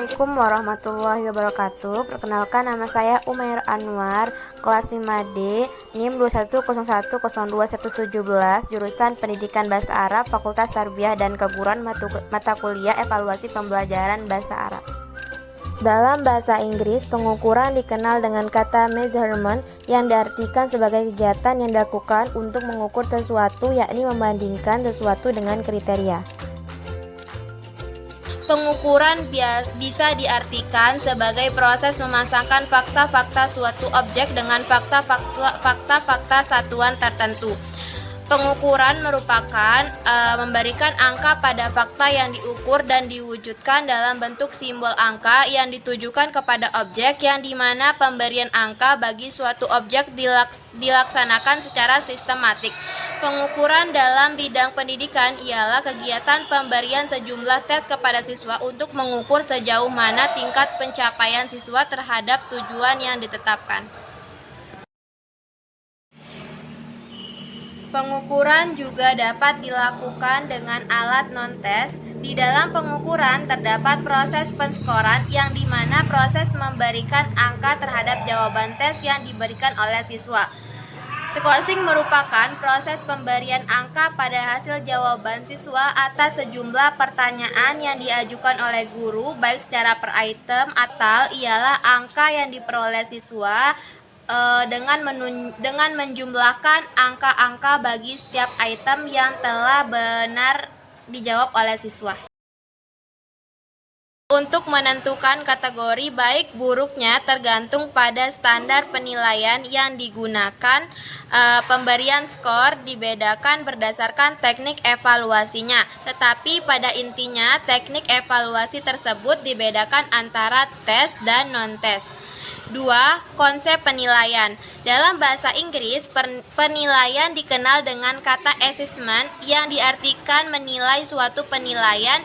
Assalamualaikum warahmatullahi wabarakatuh. Perkenalkan, nama saya Umair Anwar, kelas 5D, NIM 21010217, jurusan Pendidikan Bahasa Arab, Fakultas Tarbiyah dan Keguruan, mata kuliah Evaluasi Pembelajaran Bahasa Arab. Dalam bahasa Inggris, pengukuran dikenal dengan kata measurement yang diartikan sebagai kegiatan yang dilakukan untuk mengukur sesuatu, yakni membandingkan sesuatu dengan kriteria. Pengukuran bisa diartikan sebagai proses memasangkan fakta-fakta suatu objek dengan fakta-fakta satuan tertentu. Pengukuran merupakan memberikan angka pada fakta yang diukur dan diwujudkan dalam bentuk simbol angka yang ditujukan kepada objek, yang dimana pemberian angka bagi suatu objek dilaksanakan secara sistematik. Pengukuran dalam bidang pendidikan ialah kegiatan pemberian sejumlah tes kepada siswa untuk mengukur sejauh mana tingkat pencapaian siswa terhadap tujuan yang ditetapkan. Pengukuran juga dapat dilakukan dengan alat non-tes. Di dalam pengukuran terdapat proses penskoran, yang dimana proses memberikan angka terhadap jawaban tes yang diberikan oleh siswa. Scoring merupakan proses pemberian angka pada hasil jawaban siswa atas sejumlah pertanyaan yang diajukan oleh guru, baik secara per item atau ialah angka yang diperoleh siswa dengan menjumlahkan angka-angka bagi setiap item yang telah benar dijawab oleh siswa. Untuk menentukan kategori baik buruknya tergantung pada standar penilaian yang digunakan. Pemberian skor dibedakan berdasarkan teknik evaluasinya, tetapi pada intinya teknik evaluasi tersebut dibedakan antara tes dan non-tes. 2. Konsep penilaian. Dalam bahasa Inggris, penilaian dikenal dengan kata assessment, yang diartikan menilai suatu penilaian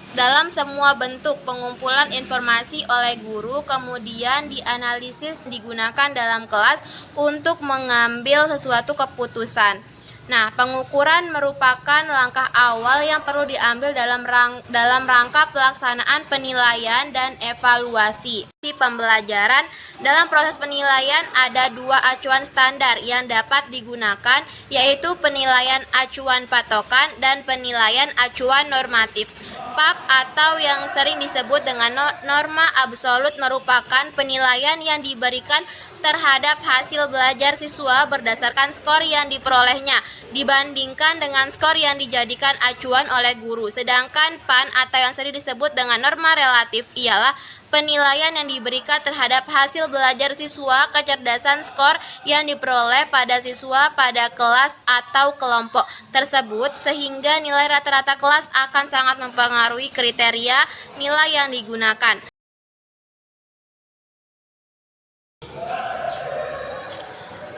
dalam semua bentuk pengumpulan informasi oleh guru, kemudian dianalisis, digunakan dalam kelas untuk mengambil sesuatu keputusan. Nah, pengukuran merupakan langkah awal yang perlu diambil dalam rangka pelaksanaan penilaian dan evaluasi pembelajaran. Dalam proses penilaian ada dua acuan standar yang dapat digunakan, yaitu penilaian acuan patokan dan penilaian acuan normatif. PAP atau yang sering disebut dengan norma absolut merupakan penilaian yang diberikan terhadap hasil belajar siswa berdasarkan skor yang diperolehnya dibandingkan dengan skor yang dijadikan acuan oleh guru. Sedangkan PAN atau yang sering disebut dengan norma relatif ialah penilaian yang diberikan terhadap hasil belajar siswa, kecerdasan skor yang diperoleh pada siswa pada kelas atau kelompok tersebut, sehingga nilai rata-rata kelas akan sangat mempengaruhi kriteria nilai yang digunakan.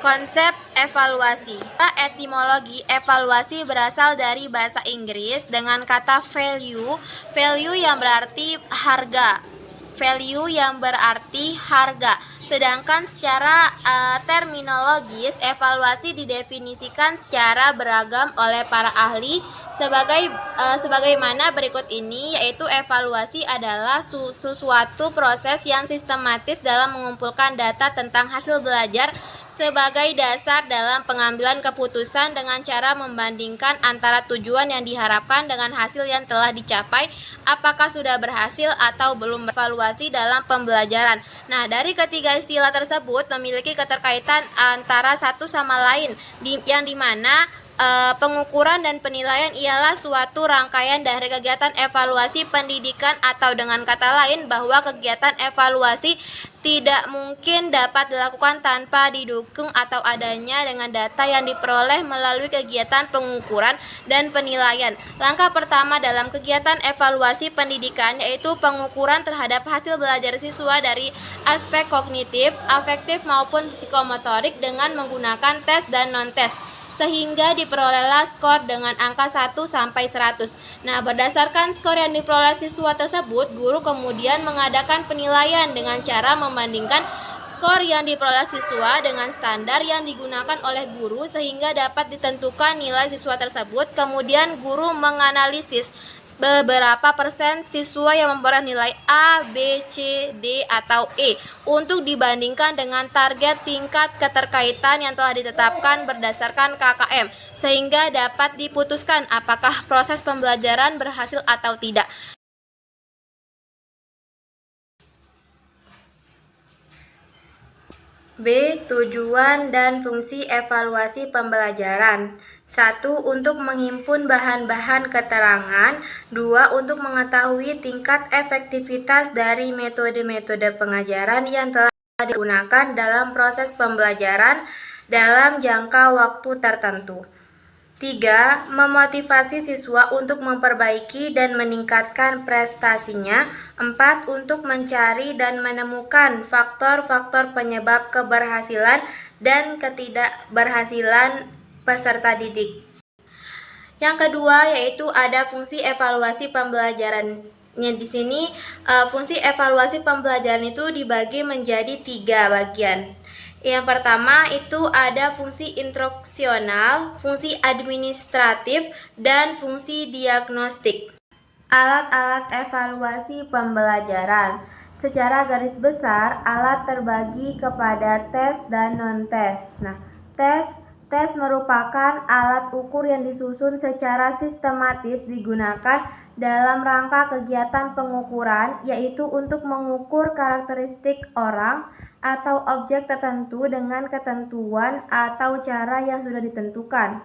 Konsep evaluasi. Etimologi evaluasi berasal dari bahasa Inggris dengan kata value, yang berarti harga. Sedangkan secara terminologis, evaluasi didefinisikan secara beragam oleh para ahli sebagaimana berikut ini, yaitu evaluasi adalah suatu proses yang sistematis dalam mengumpulkan data tentang hasil belajar sebagai dasar dalam pengambilan keputusan dengan cara membandingkan antara tujuan yang diharapkan dengan hasil yang telah dicapai, apakah sudah berhasil atau belum. Evaluasi dalam pembelajaran. Nah, dari ketiga istilah tersebut memiliki keterkaitan antara satu sama lain, yang dimana pengukuran dan penilaian ialah suatu rangkaian dari kegiatan evaluasi pendidikan, atau dengan kata lain bahwa kegiatan evaluasi tidak mungkin dapat dilakukan tanpa didukung atau adanya dengan data yang diperoleh melalui kegiatan pengukuran dan penilaian. Langkah pertama dalam kegiatan evaluasi pendidikan yaitu pengukuran terhadap hasil belajar siswa dari aspek kognitif, afektif maupun psikomotorik dengan menggunakan tes dan non-tes, sehingga diperolehlah skor dengan angka 1 sampai 100. Nah, berdasarkan skor yang diperoleh siswa tersebut, guru kemudian mengadakan penilaian dengan cara membandingkan skor yang diperoleh siswa dengan standar yang digunakan oleh guru sehingga dapat ditentukan nilai siswa tersebut. Kemudian guru menganalisis beberapa persen siswa yang memperoleh nilai A, B, C, D, atau E untuk dibandingkan dengan target tingkat keterkaitan yang telah ditetapkan berdasarkan KKM sehingga dapat diputuskan apakah proses pembelajaran berhasil atau tidak. B. Tujuan dan fungsi evaluasi pembelajaran. 1. Untuk menghimpun bahan-bahan keterangan. 2. Untuk mengetahui tingkat efektivitas dari metode-metode pengajaran yang telah digunakan dalam proses pembelajaran dalam jangka waktu tertentu. 3. Memotivasi siswa untuk memperbaiki dan meningkatkan prestasinya. 4. Untuk mencari dan menemukan faktor-faktor penyebab keberhasilan dan ketidakberhasilan peserta didik. Yang kedua yaitu ada fungsi evaluasi pembelajaran. Di sini fungsi evaluasi pembelajaran itu dibagi menjadi 3 bagian. Yang pertama itu ada fungsi instruksional, fungsi administratif, dan fungsi diagnostik. Alat-alat evaluasi pembelajaran. Secara garis besar, alat terbagi kepada tes dan non-tes. Nah, tes merupakan alat ukur yang disusun secara sistematis digunakan dalam rangka kegiatan pengukuran, yaitu untuk mengukur karakteristik orang atau objek tertentu dengan ketentuan atau cara yang sudah ditentukan.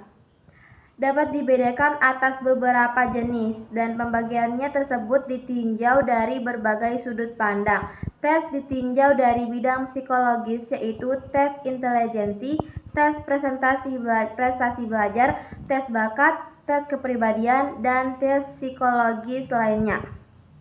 Dapat dibedakan atas beberapa jenis dan pembagiannya tersebut ditinjau dari berbagai sudut pandang. Tes ditinjau dari bidang psikologis yaitu tes intelijensi, tes prestasi belajar, tes bakat, tes kepribadian, dan tes psikologis lainnya.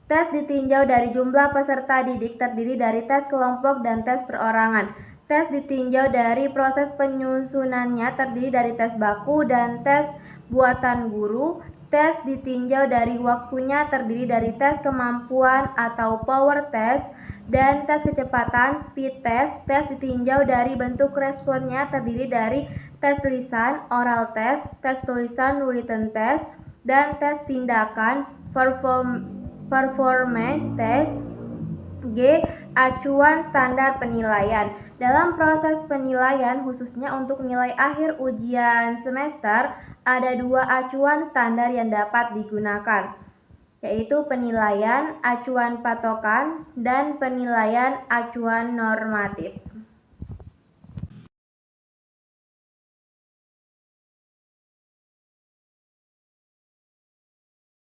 Tes ditinjau dari jumlah peserta didik terdiri dari tes kelompok dan tes perorangan. Tes ditinjau dari proses penyusunannya terdiri dari tes baku dan tes buatan guru. Tes ditinjau dari waktunya terdiri dari tes kemampuan atau power test dan tes kecepatan speed test. Tes ditinjau dari bentuk responnya terdiri dari tes lisan oral test, tes tulisan written test, dan tes tindakan performance test. G. Acuan standar penilaian. Dalam proses penilaian, khususnya untuk nilai akhir ujian semester, ada 2 acuan standar yang dapat digunakan, yaitu penilaian acuan patokan dan penilaian acuan normatif.